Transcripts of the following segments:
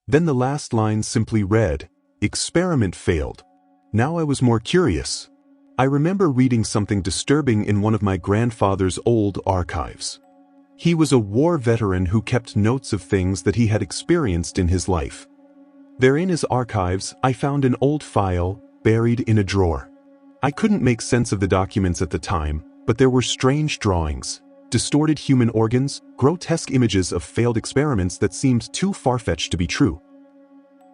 Then the last line simply read, "Experiment failed." Now I was more curious. I remember reading something disturbing in one of my grandfather's old archives. He was a war veteran who kept notes of things that he had experienced in his life. There in his archives, I found an old file buried in a drawer. I couldn't make sense of the documents at the time, but there were strange drawings, distorted human organs, grotesque images of failed experiments that seemed too far-fetched to be true.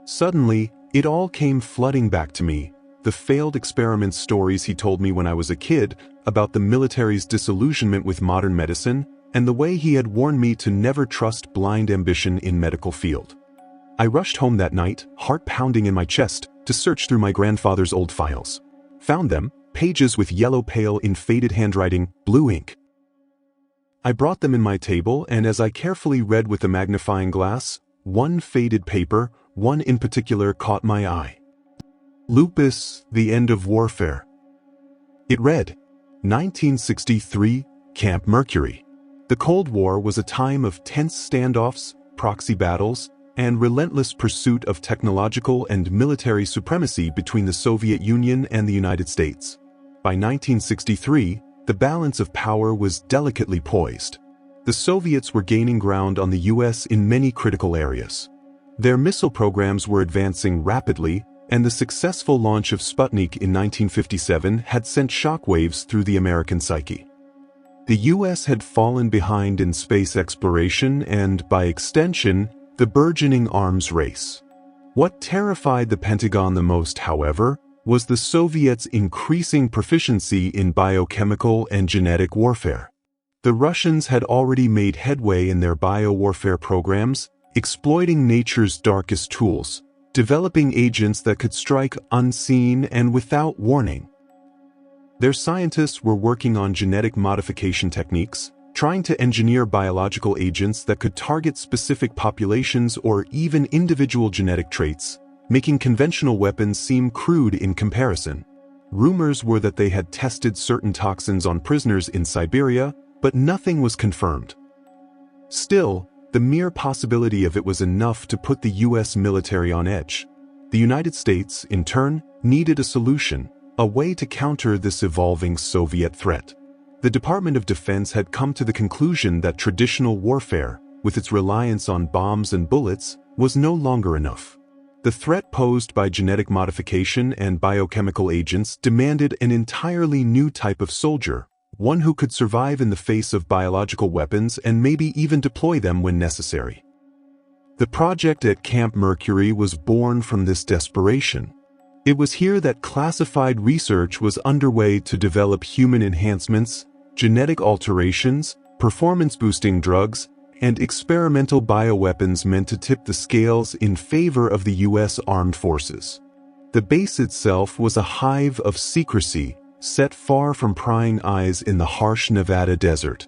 Suddenly, it all came flooding back to me, the failed experiment stories he told me when I was a kid about the military's disillusionment with modern medicine, and the way he had warned me to never trust blind ambition in medical field. I rushed home that night, heart pounding in my chest, to search through my grandfather's old files. Found them, pages with yellow pale in faded handwriting, blue ink. I brought them in my table, and as I carefully read with a magnifying glass, one faded paper, one in particular caught my eye. Lupus, the End of Warfare. It read, 1963, Camp Mercury. The Cold War was a time of tense standoffs, proxy battles, and relentless pursuit of technological and military supremacy between the Soviet Union and the United States. By 1963, the balance of power was delicately poised. The Soviets were gaining ground on the US in many critical areas. Their missile programs were advancing rapidly, and the successful launch of Sputnik in 1957 had sent shockwaves through the American psyche. The US had fallen behind in space exploration and, by extension, the burgeoning arms race. What terrified the Pentagon the most, however, was the Soviets' increasing proficiency in biochemical and genetic warfare. The Russians had already made headway in their biowarfare programs, exploiting nature's darkest tools, developing agents that could strike unseen and without warning. Their scientists were working on genetic modification techniques, trying to engineer biological agents that could target specific populations or even individual genetic traits, making conventional weapons seem crude in comparison. Rumors were that they had tested certain toxins on prisoners in Siberia, but nothing was confirmed. Still, the mere possibility of it was enough to put the US military on edge. The United States, in turn, needed a solution, a way to counter this evolving Soviet threat. The Department of Defense had come to the conclusion that traditional warfare, with its reliance on bombs and bullets, was no longer enough. The threat posed by genetic modification and biochemical agents demanded an entirely new type of soldier, one who could survive in the face of biological weapons and maybe even deploy them when necessary. The project at Camp Mercury was born from this desperation. It was here that classified research was underway to develop human enhancements, genetic alterations, performance-boosting drugs, and experimental bioweapons meant to tip the scales in favor of the US Armed Forces. The base itself was a hive of secrecy, set far from prying eyes in the harsh Nevada desert.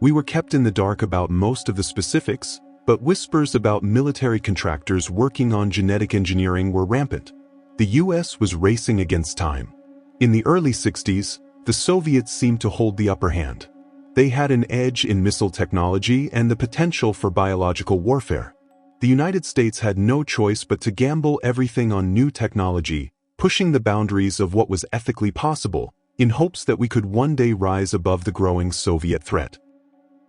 We were kept in the dark about most of the specifics, but whispers about military contractors working on genetic engineering were rampant. The US was racing against time. In the early 60s, the Soviets seemed to hold the upper hand. They had an edge in missile technology and the potential for biological warfare. The United States had no choice but to gamble everything on new technology, pushing the boundaries of what was ethically possible, in hopes that we could one day rise above the growing Soviet threat.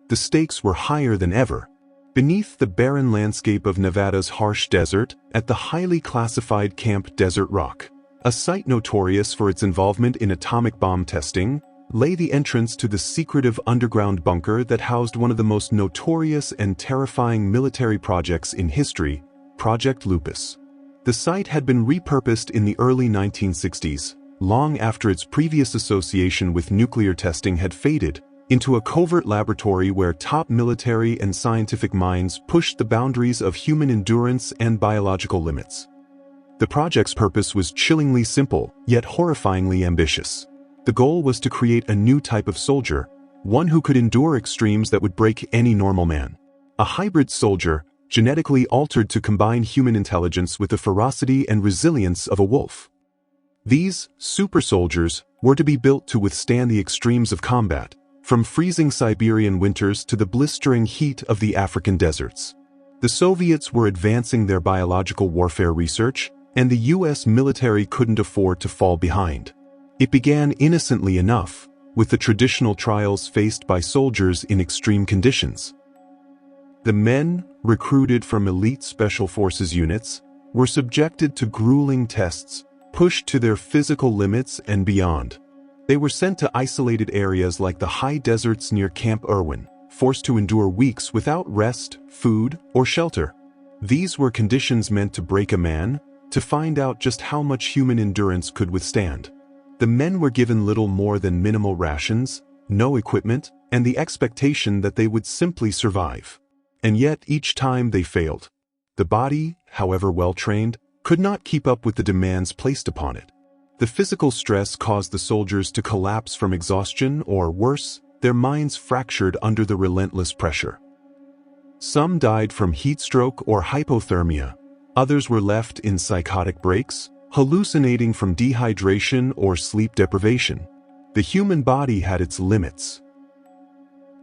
The stakes were higher than ever. Beneath the barren landscape of Nevada's harsh desert, at the highly classified Camp Desert Rock, a site notorious for its involvement in atomic bomb testing, lay the entrance to the secretive underground bunker that housed one of the most notorious and terrifying military projects in history, Project Lupus. The site had been repurposed in the early 1960s, long after its previous association with nuclear testing had faded, into a covert laboratory where top military and scientific minds pushed the boundaries of human endurance and biological limits. The project's purpose was chillingly simple, yet horrifyingly ambitious. The goal was to create a new type of soldier, one who could endure extremes that would break any normal man. A hybrid soldier, genetically altered to combine human intelligence with the ferocity and resilience of a wolf. These super soldiers were to be built to withstand the extremes of combat, from freezing Siberian winters to the blistering heat of the African deserts. The Soviets were advancing their biological warfare research, and the US military couldn't afford to fall behind. It began innocently enough, with the traditional trials faced by soldiers in extreme conditions. The men, recruited from elite special forces units, were subjected to grueling tests, pushed to their physical limits and beyond. They were sent to isolated areas like the high deserts near Camp Irwin, forced to endure weeks without rest, food, or shelter. These were conditions meant to break a man, to find out just how much human endurance could withstand. The men were given little more than minimal rations, no equipment, and the expectation that they would simply survive. And yet each time they failed. The body, however well trained, could not keep up with the demands placed upon it. The physical stress caused the soldiers to collapse from exhaustion, or worse, their minds fractured under the relentless pressure. Some died from heat stroke or hypothermia. Others were left in psychotic breaks, hallucinating from dehydration or sleep deprivation. The human body had its limits.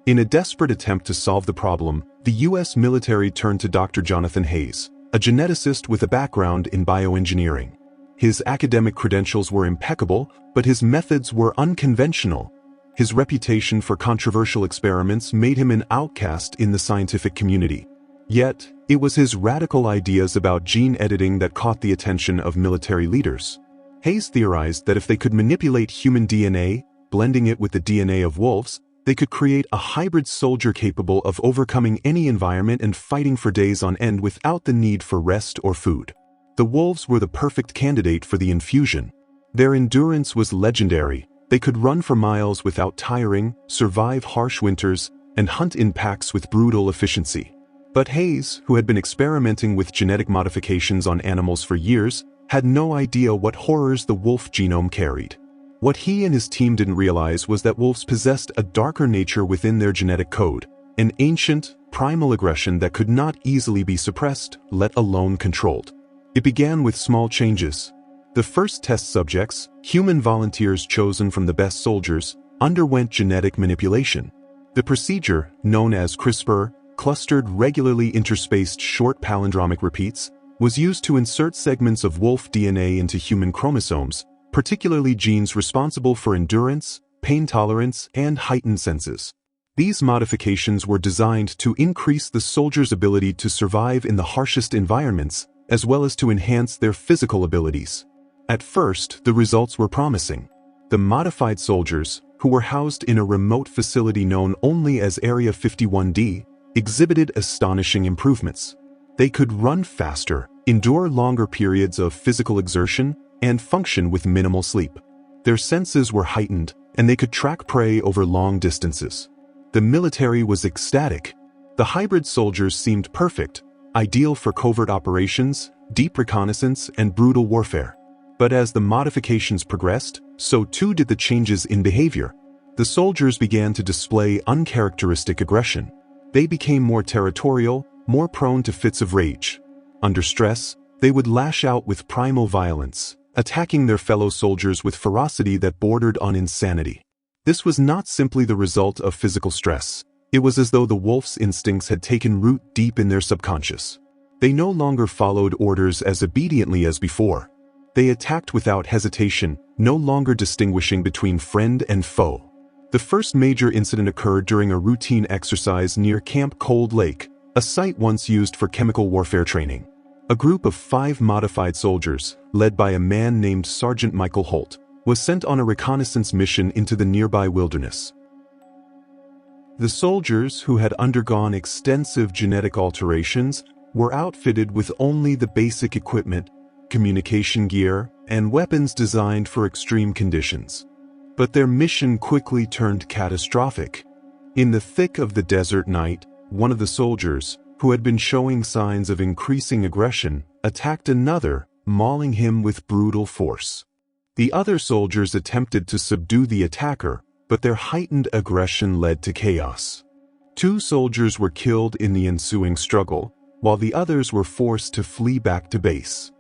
In a desperate attempt to solve the problem, the US military turned to Dr. Jonathan Hayes, a geneticist with a background in bioengineering. His academic credentials were impeccable, but his methods were unconventional. His reputation for controversial experiments made him an outcast in the scientific community. Yet, it was his radical ideas about gene editing that caught the attention of military leaders. Hayes theorized that if they could manipulate human DNA, blending it with the DNA of wolves, they could create a hybrid soldier capable of overcoming any environment and fighting for days on end without the need for rest or food. The wolves were the perfect candidate for the infusion. Their endurance was legendary. They could run for miles without tiring, survive harsh winters, and hunt in packs with brutal efficiency. But Hayes, who had been experimenting with genetic modifications on animals for years, had no idea what horrors the wolf genome carried. What he and his team didn't realize was that wolves possessed a darker nature within their genetic code, an ancient, primal aggression that could not easily be suppressed, let alone controlled. It began with small changes. The first test subjects, human volunteers chosen from the best soldiers, underwent genetic manipulation. The procedure, known as CRISPR, clustered regularly interspaced short palindromic repeats, was used to insert segments of wolf DNA into human chromosomes, particularly genes responsible for endurance, pain tolerance, and heightened senses. These modifications were designed to increase the soldiers' ability to survive in the harshest environments, as well as to enhance their physical abilities. At first, the results were promising. The modified soldiers, who were housed in a remote facility known only as Area 51D, exhibited astonishing improvements. They could run faster, endure longer periods of physical exertion, and function with minimal sleep. Their senses were heightened, and they could track prey over long distances. The military was ecstatic. The hybrid soldiers seemed perfect, ideal for covert operations, deep reconnaissance, and brutal warfare. But as the modifications progressed, so too did the changes in behavior. The soldiers began to display uncharacteristic aggression. They became more territorial, more prone to fits of rage. Under stress, they would lash out with primal violence, attacking their fellow soldiers with ferocity that bordered on insanity. This was not simply the result of physical stress. It was as though the wolf's instincts had taken root deep in their subconscious. They no longer followed orders as obediently as before. They attacked without hesitation, no longer distinguishing between friend and foe. The first major incident occurred during a routine exercise near Camp Cold Lake, a site once used for chemical warfare training. A group of 5 modified soldiers, led by a man named Sergeant Michael Holt, was sent on a reconnaissance mission into the nearby wilderness. The soldiers, who had undergone extensive genetic alterations, were outfitted with only the basic equipment, communication gear, and weapons designed for extreme conditions. But their mission quickly turned catastrophic. In the thick of the desert night, one of the soldiers, who had been showing signs of increasing aggression, attacked another, mauling him with brutal force. The other soldiers attempted to subdue the attacker, but their heightened aggression led to chaos. 2 soldiers were killed in the ensuing struggle, while the others were forced to flee back to base.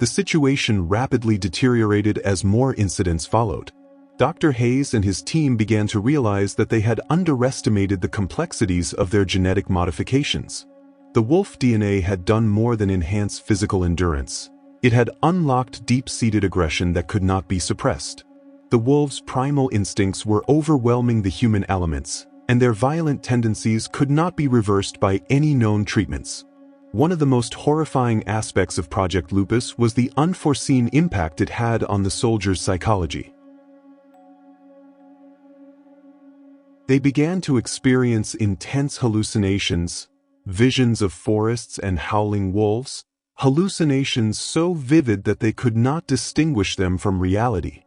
The situation rapidly deteriorated as more incidents followed. Dr. Hayes and his team began to realize that they had underestimated the complexities of their genetic modifications. The wolf DNA had done more than enhance physical endurance. It had unlocked deep-seated aggression that could not be suppressed. The wolves' primal instincts were overwhelming the human elements, and their violent tendencies could not be reversed by any known treatments. One of the most horrifying aspects of Project Lupus was the unforeseen impact it had on the soldiers' psychology. They began to experience intense hallucinations, visions of forests and howling wolves, hallucinations so vivid that they could not distinguish them from reality.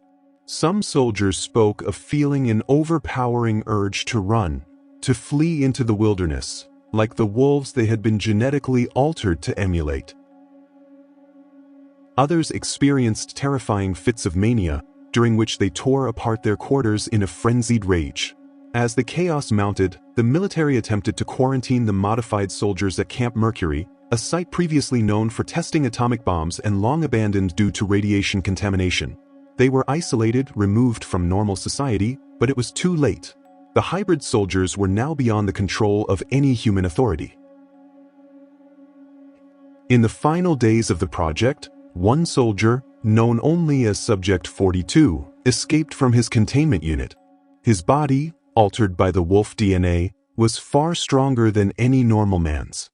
Some soldiers spoke of feeling an overpowering urge to run, to flee into the wilderness, like the wolves they had been genetically altered to emulate. Others experienced terrifying fits of mania, during which they tore apart their quarters in a frenzied rage. As the chaos mounted, the military attempted to quarantine the modified soldiers at Camp Mercury, a site previously known for testing atomic bombs and long abandoned due to radiation contamination. They were isolated, removed from normal society, but it was too late. The hybrid soldiers were now beyond the control of any human authority. In the final days of the project, one soldier, known only as Subject 42, escaped from his containment unit. His body, altered by the wolf DNA, was far stronger than any normal man's.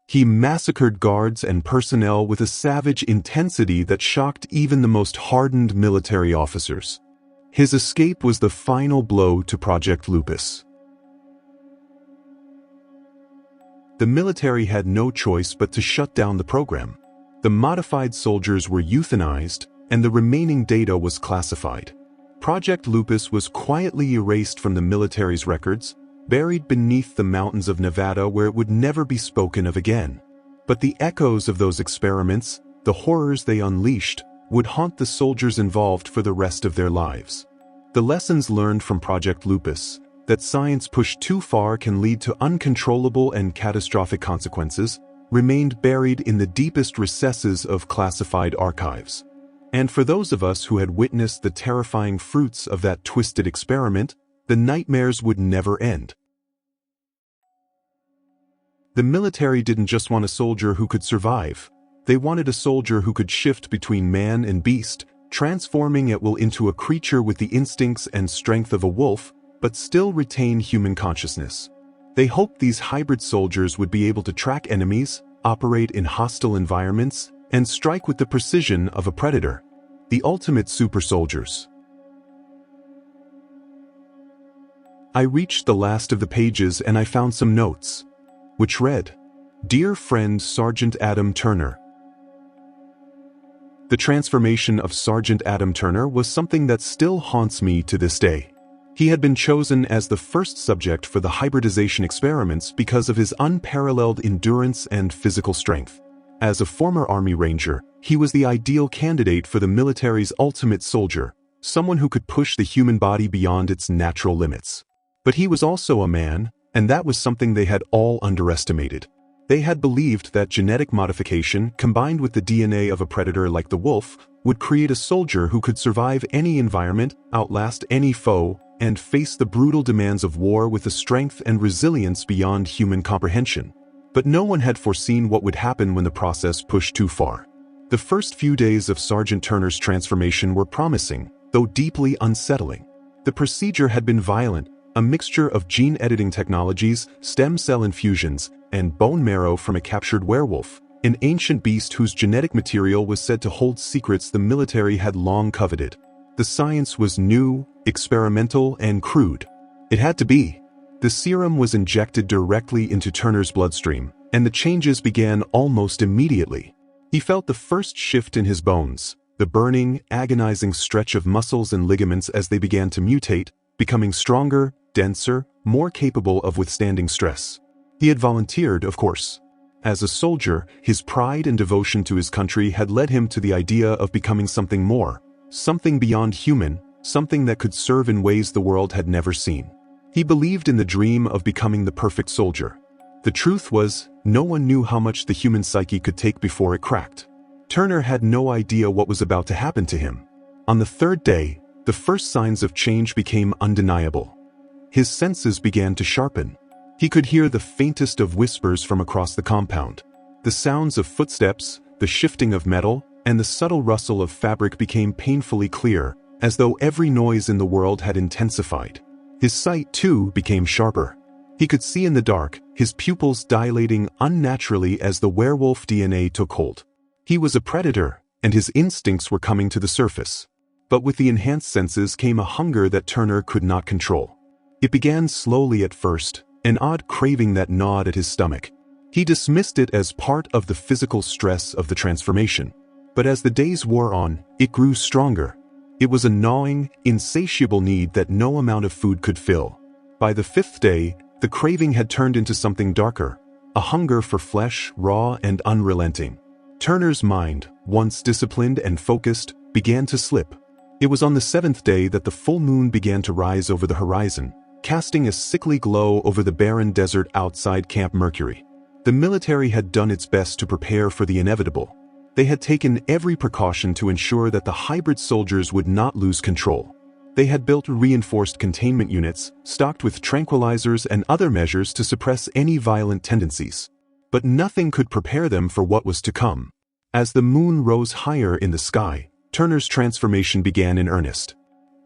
He massacred guards and personnel with a savage intensity that shocked even the most hardened military officers. His escape was the final blow to Project Lupus. The military had no choice but to shut down the program. The modified soldiers were euthanized, and the remaining data was classified. Project Lupus was quietly erased from the military's records, buried beneath the mountains of Nevada where it would never be spoken of again. But the echoes of those experiments, the horrors they unleashed, would haunt the soldiers involved for the rest of their lives. The lessons learned from Project Lupus, that science pushed too far can lead to uncontrollable and catastrophic consequences, remained buried in the deepest recesses of classified archives. And for those of us who had witnessed the terrifying fruits of that twisted experiment, the nightmares would never end. The military didn't just want a soldier who could survive. They wanted a soldier who could shift between man and beast, transforming at will into a creature with the instincts and strength of a wolf, but still retain human consciousness. They hoped these hybrid soldiers would be able to track enemies, operate in hostile environments, and strike with the precision of a predator. The ultimate super soldiers. I reached the last of the pages and I found some notes, which read, "Dear friend Sergeant Adam Turner." The transformation of Sergeant Adam Turner was something that still haunts me to this day. He had been chosen as the first subject for the hybridization experiments because of his unparalleled endurance and physical strength. As a former Army Ranger, he was the ideal candidate for the military's ultimate soldier, someone who could push the human body beyond its natural limits. But he was also a man, and that was something they had all underestimated. They had believed that genetic modification, combined with the DNA of a predator like the wolf, would create a soldier who could survive any environment, outlast any foe, and face the brutal demands of war with a strength and resilience beyond human comprehension. But no one had foreseen what would happen when the process pushed too far. The first few days of Sergeant Turner's transformation were promising, though deeply unsettling. The procedure had been violent, a mixture of gene editing technologies, stem cell infusions, and bone marrow from a captured werewolf, an ancient beast whose genetic material was said to hold secrets the military had long coveted. The science was new, experimental, and crude. It had to be. The serum was injected directly into Turner's bloodstream, and the changes began almost immediately. He felt the first shift in his bones, the burning, agonizing stretch of muscles and ligaments as they began to mutate, becoming stronger, denser, more capable of withstanding stress. He had volunteered, of course. As a soldier, his pride and devotion to his country had led him to the idea of becoming something more, something beyond human, something that could serve in ways the world had never seen. He believed in the dream of becoming the perfect soldier. The truth was, no one knew how much the human psyche could take before it cracked. Turner had no idea what was about to happen to him. On the third day, the first signs of change became undeniable. His senses began to sharpen. He could hear the faintest of whispers from across the compound. The sounds of footsteps, the shifting of metal, and the subtle rustle of fabric became painfully clear, as though every noise in the world had intensified. His sight, too, became sharper. He could see in the dark, his pupils dilating unnaturally as the werewolf DNA took hold. He was a predator, and his instincts were coming to the surface. But with the enhanced senses came a hunger that Turner could not control. It began slowly at first, an odd craving that gnawed at his stomach. He dismissed it as part of the physical stress of the transformation. But as the days wore on, it grew stronger. It was a gnawing, insatiable need that no amount of food could fill. By the fifth day, the craving had turned into something darker, a hunger for flesh, raw and unrelenting. Turner's mind, once disciplined and focused, began to slip. It was on the seventh day that the full moon began to rise over the horizon, casting a sickly glow over the barren desert outside Camp Mercury. The military had done its best to prepare for the inevitable. They had taken every precaution to ensure that the hybrid soldiers would not lose control. They had built reinforced containment units, stocked with tranquilizers and other measures to suppress any violent tendencies. But nothing could prepare them for what was to come. As the moon rose higher in the sky, Turner's transformation began in earnest.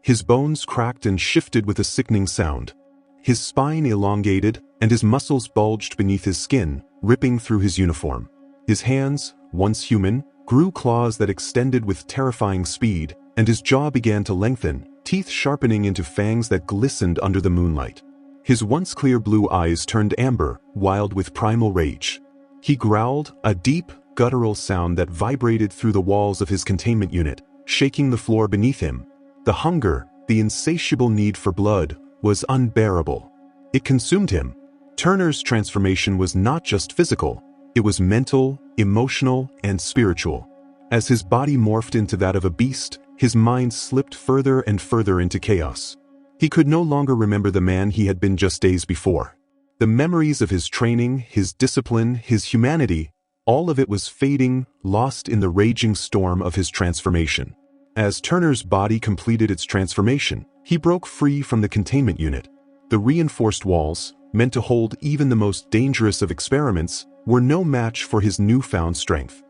His bones cracked and shifted with a sickening sound. His spine elongated, and his muscles bulged beneath his skin, ripping through his uniform. His hands, once human, grew claws that extended with terrifying speed, and his jaw began to lengthen, teeth sharpening into fangs that glistened under the moonlight. His once clear blue eyes turned amber, wild with primal rage. He growled, a deep, guttural sound that vibrated through the walls of his containment unit, shaking the floor beneath him. The hunger, the insatiable need for blood, was unbearable. It consumed him. Turner's transformation was not just physical, it was mental, emotional, and spiritual. As his body morphed into that of a beast, his mind slipped further and further into chaos. He could no longer remember the man he had been just days before. The memories of his training, his discipline, his humanity, all of it was fading, lost in the raging storm of his transformation. As Turner's body completed its transformation, he broke free from the containment unit. The reinforced walls, meant to hold even the most dangerous of experiments, were no match for his newfound strength.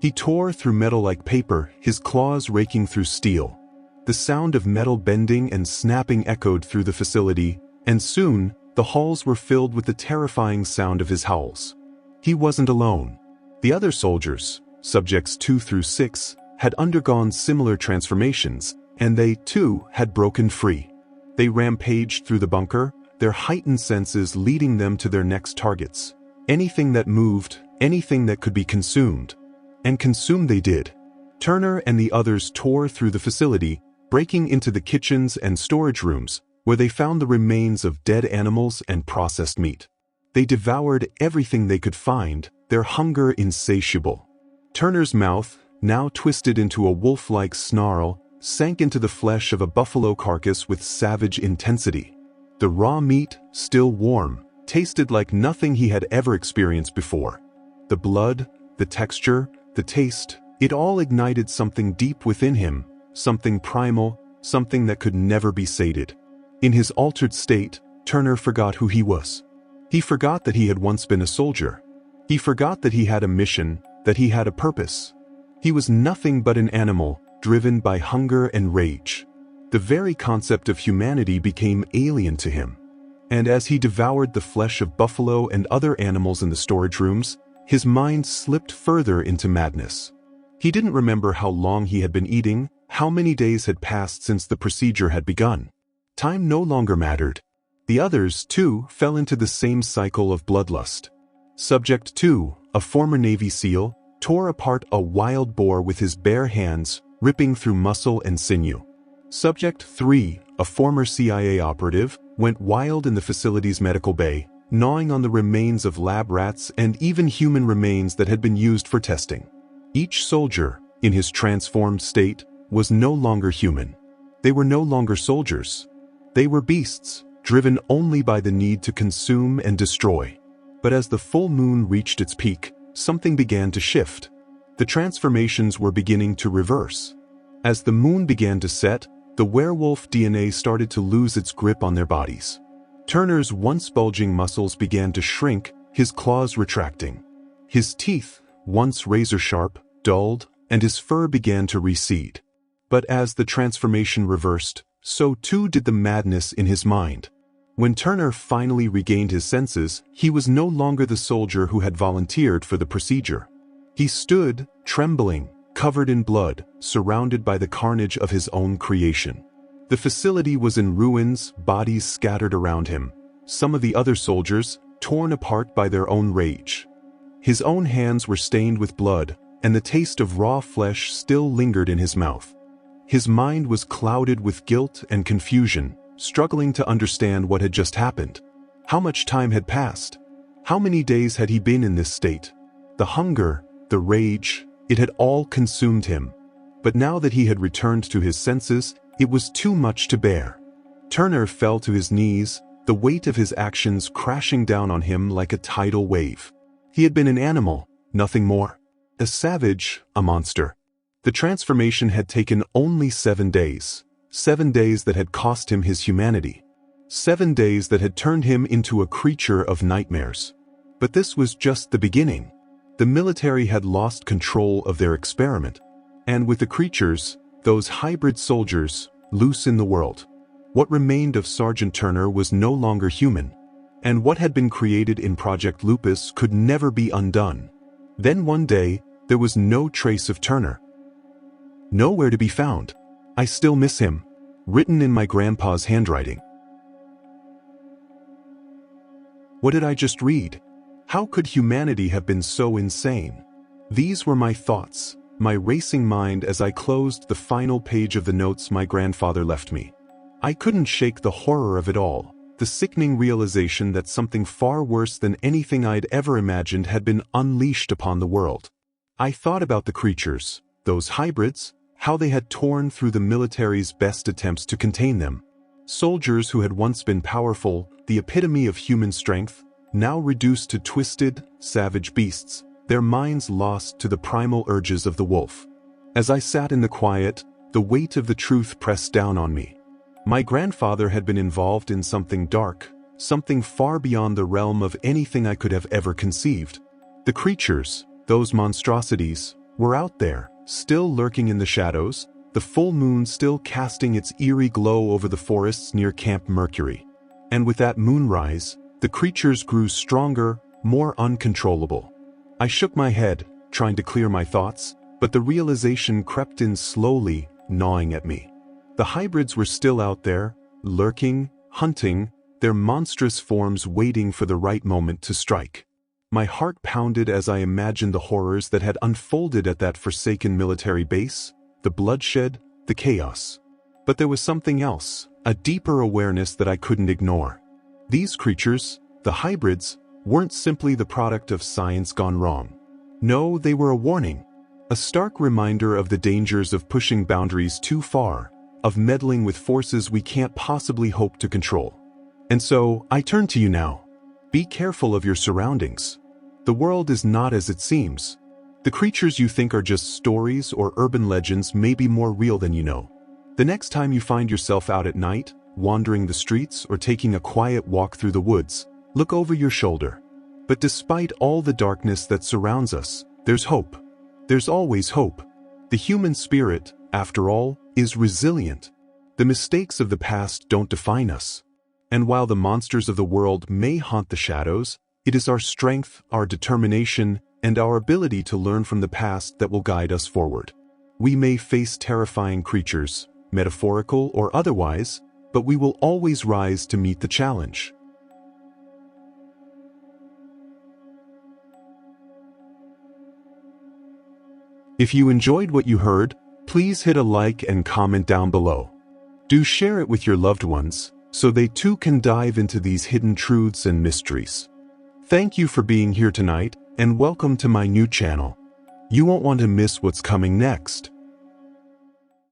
He tore through metal like paper, his claws raking through steel. The sound of metal bending and snapping echoed through the facility, and soon, the halls were filled with the terrifying sound of his howls. He wasn't alone. The other soldiers, subjects 2 through 6, had undergone similar transformations, and they, too, had broken free. They rampaged through the bunker, their heightened senses leading them to their next targets. Anything that moved, anything that could be consumed. And consume they did. Turner and the others tore through the facility, breaking into the kitchens and storage rooms, where they found the remains of dead animals and processed meat. They devoured everything they could find, their hunger insatiable. Turner's mouth, now twisted into a wolf-like snarl, sank into the flesh of a buffalo carcass with savage intensity. The raw meat, still warm, tasted like nothing he had ever experienced before. The blood, the texture, the taste, it all ignited something deep within him, something primal, something that could never be sated. In his altered state, Turner forgot who he was. He forgot that he had once been a soldier. He forgot that he had a mission, that he had a purpose. He was nothing but an animal, driven by hunger and rage. The very concept of humanity became alien to him. And as he devoured the flesh of buffalo and other animals in the storage rooms, his mind slipped further into madness. He didn't remember how long he had been eating, how many days had passed since the procedure had begun. Time no longer mattered. The others, too, fell into the same cycle of bloodlust. Subject 2, a former Navy SEAL, tore apart a wild boar with his bare hands, ripping through muscle and sinew. Subject 3, a former CIA operative, went wild in the facility's medical bay, gnawing on the remains of lab rats and even human remains that had been used for testing. Each soldier, in his transformed state, was no longer human. They were no longer soldiers. They were beasts, driven only by the need to consume and destroy. But as the full moon reached its peak, something began to shift. The transformations were beginning to reverse. As the moon began to set, the werewolf DNA started to lose its grip on their bodies. Turner's once bulging muscles began to shrink, his claws retracting. His teeth, once razor-sharp, dulled, and his fur began to recede. But as the transformation reversed, so too did the madness in his mind. When Turner finally regained his senses, he was no longer the soldier who had volunteered for the procedure. He stood, trembling, covered in blood, surrounded by the carnage of his own creation. The facility was in ruins, bodies scattered around him. Some of the other soldiers, torn apart by their own rage. His own hands were stained with blood, and the taste of raw flesh still lingered in his mouth. His mind was clouded with guilt and confusion, struggling to understand what had just happened. How much time had passed? How many days had he been in this state? The hunger, the rage, it had all consumed him. But now that he had returned to his senses, it was too much to bear. Turner fell to his knees, the weight of his actions crashing down on him like a tidal wave. He had been an animal, nothing more. A savage, a monster. The transformation had taken only 7 days. 7 days that had cost him his humanity. 7 days that had turned him into a creature of nightmares. But this was just the beginning. The military had lost control of their experiment. And with the creatures, those hybrid soldiers, loose in the world. What remained of Sergeant Turner was no longer human. And what had been created in Project Lupus could never be undone. Then one day, there was no trace of Turner. Nowhere to be found. I still miss him. Written in my grandpa's handwriting. What did I just read? How could humanity have been so insane? These were my thoughts, my racing mind as I closed the final page of the notes my grandfather left me. I couldn't shake the horror of it all, the sickening realization that something far worse than anything I'd ever imagined had been unleashed upon the world. I thought about the creatures, those hybrids, how they had torn through the military's best attempts to contain them. Soldiers who had once been powerful, the epitome of human strength, now reduced to twisted, savage beasts, their minds lost to the primal urges of the wolf. As I sat in the quiet, the weight of the truth pressed down on me. My grandfather had been involved in something dark, something far beyond the realm of anything I could have ever conceived. The creatures, those monstrosities, were out there, still lurking in the shadows, the full moon still casting its eerie glow over the forests near Camp Mercury. And with that moonrise, the creatures grew stronger, more uncontrollable. I shook my head, trying to clear my thoughts, but the realization crept in slowly, gnawing at me. The hybrids were still out there, lurking, hunting, their monstrous forms waiting for the right moment to strike. My heart pounded as I imagined the horrors that had unfolded at that forsaken military base, the bloodshed, the chaos. But there was something else, a deeper awareness that I couldn't ignore. These creatures, the hybrids, weren't simply the product of science gone wrong. No, they were a warning. A stark reminder of the dangers of pushing boundaries too far, of meddling with forces we can't possibly hope to control. And so, I turn to you now. Be careful of your surroundings. The world is not as it seems. The creatures you think are just stories or urban legends may be more real than you know. The next time you find yourself out at night, wandering the streets or taking a quiet walk through the woods, look over your shoulder. But despite all the darkness that surrounds us, there's hope. There's always hope. The human spirit, after all, is resilient. The mistakes of the past don't define us. And while the monsters of the world may haunt the shadows, it is our strength, our determination, and our ability to learn from the past that will guide us forward. We may face terrifying creatures, metaphorical or otherwise, but we will always rise to meet the challenge. If you enjoyed what you heard, please hit a like and comment down below. Do share it with your loved ones, so they too can dive into these hidden truths and mysteries. Thank you for being here tonight, and welcome to my new channel. You won't want to miss what's coming next.